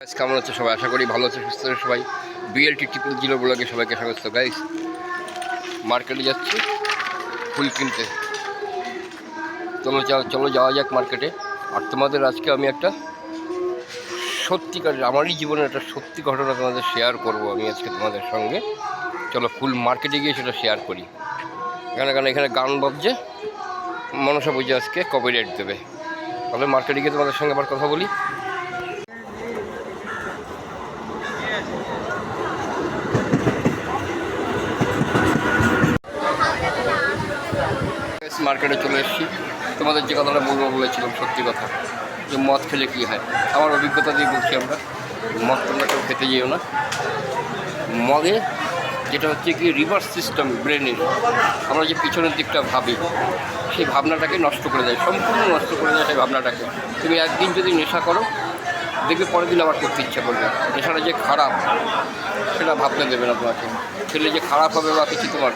কেমন হচ্ছে সবাই? আশা করি ভালো আছে, সুস্থ আছে সবাই। BLT 000 ব্লগে সবাইকে স্বাগত। গাইস, মার্কেটে যাচ্ছি ফুল কিনতে। চলো যাওয়া যাক মার্কেটে। আর তোমাদের আজকে আমি একটা সত্যিকারের আমারই জীবনের একটা সত্যি ঘটনা তোমাদের শেয়ার করব আমি আজকে তোমাদের সঙ্গে। চলো ফুল মার্কেটে গিয়ে সেটা শেয়ার করি। এখানে গান বাজছে, মনসা পুজো আজকে কপিরাইট দেবে। তাহলে মার্কেটে গিয়ে তোমাদের সঙ্গে আবার কথা বলি। মার্কেটে চলে এসেছি। তোমাদের যে কথাটা বলেছিলাম, সত্যি কথা, যে মদ খেলে কী হয়। আমার অভিজ্ঞতা দিয়ে বলছি, আমরা মদ তোমরা কেউ খেতে যেও না। মদে যেটা হচ্ছে কি রিভার্স সিস্টেম ব্রেনের, আমরা যে পিছনের দিকটা ভাবি সেই ভাবনাটাকে নষ্ট করে দেয়, সম্পূর্ণ নষ্ট করে দেয় সেই ভাবনাটাকে। তুমি একদিন যদি নেশা করো, দেখবে পরের দিন আবার করতে ইচ্ছা করবে। নেশাটা যে খারাপ সেটা ভাবতে দেবে না তোমাকে। খেলে যে খারাপ হবে বা কিছু তোমার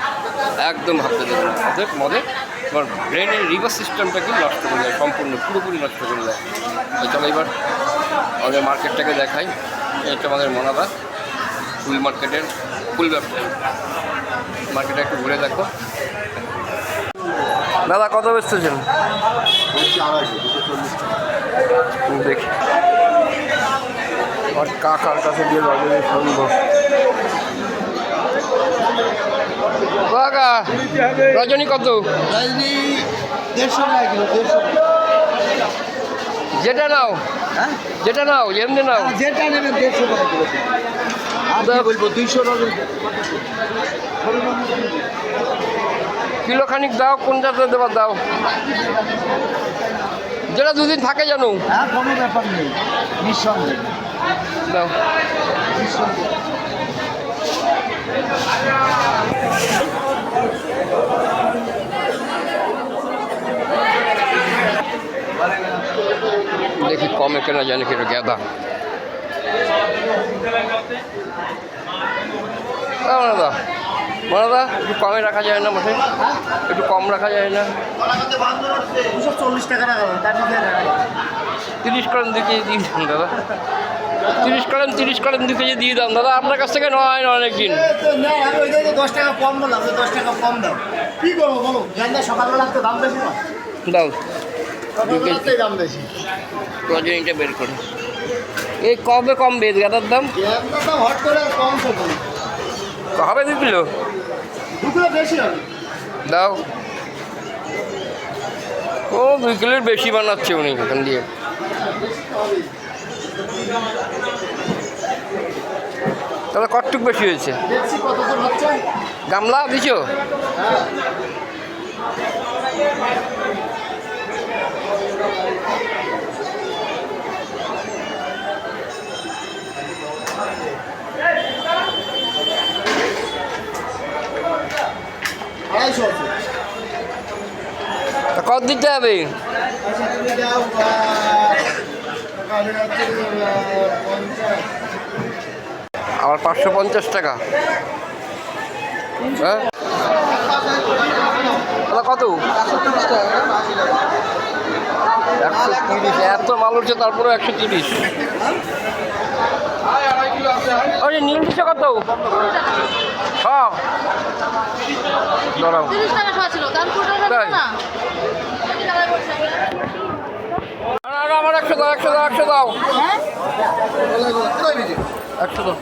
একদম ভাবতে দেবে না। অর্থাৎ মদে তোমার ব্রেনের রিভার্স সিস্টেমটাকে নষ্ট করে দেয়, সম্পূর্ণ পুরোপুরি নষ্ট করে দেয়। চলো এবার আমাদের মার্কেটটাকে দেখাই। এটা আমাদের মনাদা ফুল মার্কেটের ফুল ব্যবসা। মার্কেটে একটু ঘুরে দেখো। দাদা কত বেচতেছেন? দেখি আর কাকার কাছে দিয়ে বাজারে সম্ভব। কাকা রজনী কত? যেটা নাও, যেটা নাও, এমনি নাও, যেটা নেবেন 150 টাকা কিলো। আর বলবো 200 টাকা কিলো খানিক দাও। কোনটাতে দেবার দাও, যেটা দুদিন থাকে জানো। হ্যাঁ, কোনো ব্যাপার নেই, নিঃসন্দেহে দাও। দেখি কমে কেনা যায় নাকি। এটা গাঁদা দাদা, দাদা একটু কমে রাখা যায় না? মোটে একটু কম রাখা যায় না? 240 টাকা রাখবেন, তার মধ্যে 30 করেন দিকে দিয়ে দাম দাদা। 30 করেন দিকে দিয়ে দাম দাদা। আপনার কাছ থেকে নয় না অনেক দিন। আমি ওই 10 টাকা কম বললাম, 10 টাকা কম দাও। কি করবো বলো? গেন্দা সকালবেলা তো দাম বেশি না। দাও, সকালবেলাতেই দাম বেশি। রজনীটা বের করে। এই কবে কমবে গাঁদার দাম? গেন্দার দাম হট করে কম করবো। হবে 2 কিলো? 2 কিলো বেশি হবে। দাও। ও 2 কিলোর বেশি বানাচ্ছে উনি এখান দিয়ে। তাহলে কতটুক বেশি হয়েছে? দেখছি কত দূর হচ্ছে। গামলা দিছো? কত দিতে হবে? আমার 550 টাকা। হ্যাঁ কত? 130। এত মাল উঠছে তারপরে 130। ওই নীল দিচ্ছে কত? হ্যাঁ দাঁড়াও। আমার 100 দাও, 100 দাও, 100 দাও, 100 দাও।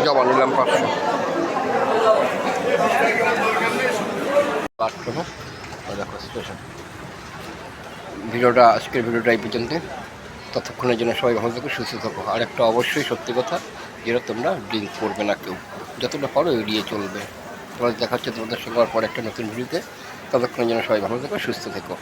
জমা নিলাম 500। দেখো স্টেশন। আজকের ভিডিওটা এই পর্যন্ত। ততক্ষণের জন্য সবাই ভালো থাকো, সুস্থ থাকো। আর একটা অবশ্যই সত্যি কথা, যেটা তোমরা ড্রিঙ্ক করবে না কেউ, যতটা পারো এড়িয়ে চলবে। তোমাদের দেখা হচ্ছে তোমাদের সঙ্গে পরে একটা নতুন ভিডিওতে। ততক্ষণের জন্য সবাই ভালো থাকো, সুস্থ থেকো।